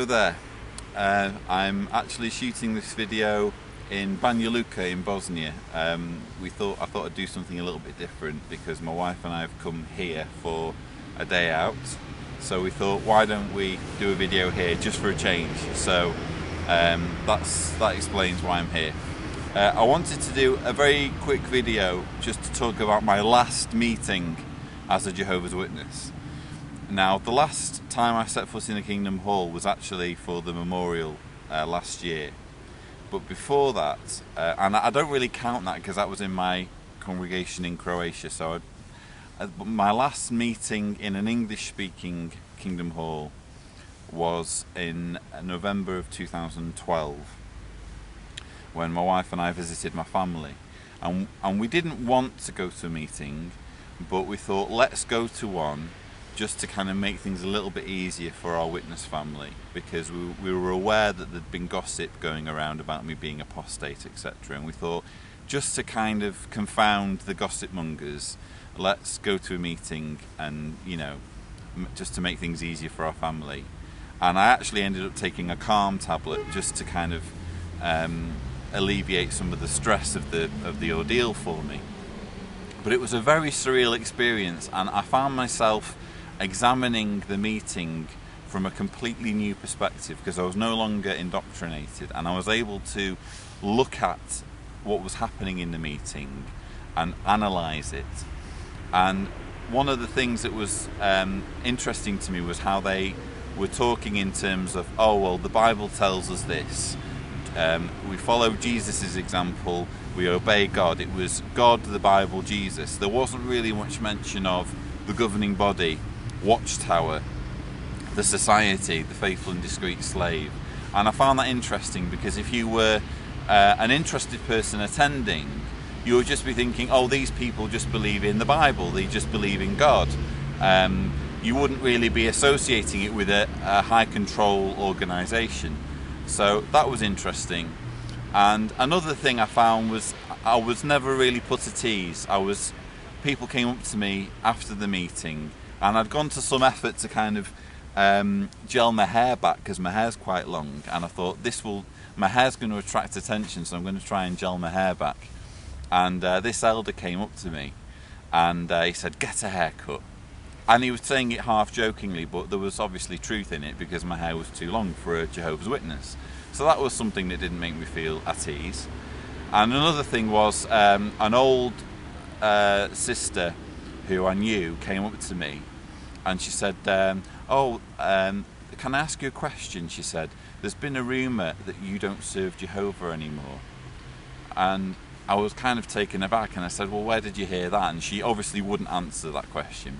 Hello there. I'm actually shooting this video in Banja Luka in Bosnia. I thought I'd do something a little bit different because my wife and I have come here for a day out. So we thought, why don't we do a video here just for a change? So that explains why I'm here. I wanted to do a very quick video just to talk about my last meeting as a Jehovah's Witness. Now, the last time I set foot in the Kingdom Hall was actually for the memorial last year. But before that, and I don't really count that because that was in my congregation in Croatia, so my last meeting in an English-speaking Kingdom Hall was in November of 2012, when my wife and I visited my family. And we didn't want to go to a meeting, but we thought, let's go to one just to kind of make things a little bit easier for our witness family, because we were aware that there'd been gossip going around about me being apostate, etc. And we thought, just to kind of confound the gossip mongers, let's go to a meeting and, you know, just to make things easier for our family. And I actually ended up taking a Calm tablet just to kind of alleviate some of the stress of the ordeal for me. But it was a very surreal experience, and I found myself examining the meeting from a completely new perspective, because I was no longer indoctrinated and I was able to look at what was happening in the meeting and analyse it. And one of the things that was interesting to me was how they were talking in terms of, oh well, the Bible tells us this, we follow Jesus' example, we obey God. It was God, the Bible, Jesus. There wasn't really much mention of the governing body, Watchtower, the society, the faithful and discreet slave. And I found that interesting, because if you were an interested person attending, you would just be thinking, oh, these people just believe in the Bible, they just believe in God. You wouldn't really be associating it with a high control organisation. So that was interesting. And another thing I found was I was never really put at ease. People came up to me after the meeting, and I'd gone to some effort to kind of gel my hair back, because my hair's quite long, and I thought my hair's going to attract attention, so I'm going to try and gel my hair back. And this elder came up to me and he said, get a haircut. And he was saying it half jokingly, but there was obviously truth in it, because my hair was too long for a Jehovah's Witness. So that was something that didn't make me feel at ease. And another thing was an old sister who I knew came up to me and she said, can I ask you a question? She said, there's been a rumour that you don't serve Jehovah anymore. And I was kind of taken aback, and I said, well, where did you hear that? And she obviously wouldn't answer that question.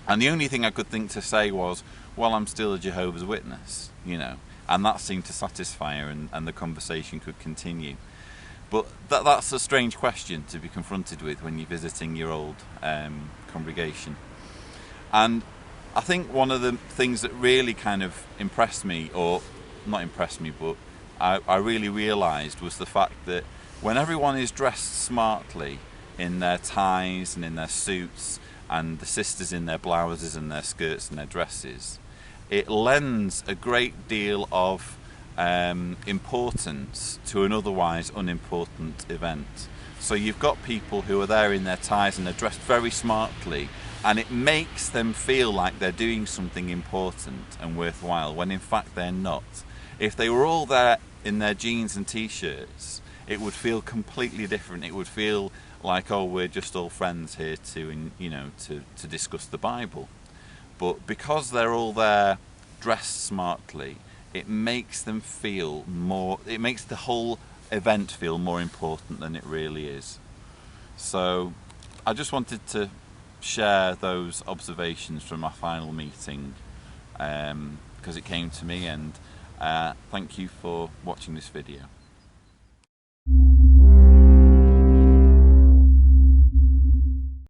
And the only thing I could think to say was, well, I'm still a Jehovah's Witness, you know. And that seemed to satisfy her, and the conversation could continue. But that's a strange question to be confronted with when you're visiting your old congregation. And I think one of the things that really kind of impressed me, or not impressed me, but I really realised, was the fact that when everyone is dressed smartly in their ties and in their suits, and the sisters in their blouses and their skirts and their dresses, it lends a great deal of importance to an otherwise unimportant event. So you've got people who are there in their ties and they're dressed very smartly, and it makes them feel like they're doing something important and worthwhile, when in fact they're not. If they were all there in their jeans and t-shirts, it would feel completely different. It would feel like, oh, we're just all friends here to discuss the Bible. But because they're all there dressed smartly, it makes them feel more, it makes the whole event feel more important than it really is. So I just wanted to share those observations from my final meeting, because it came to me, and thank you for watching this video.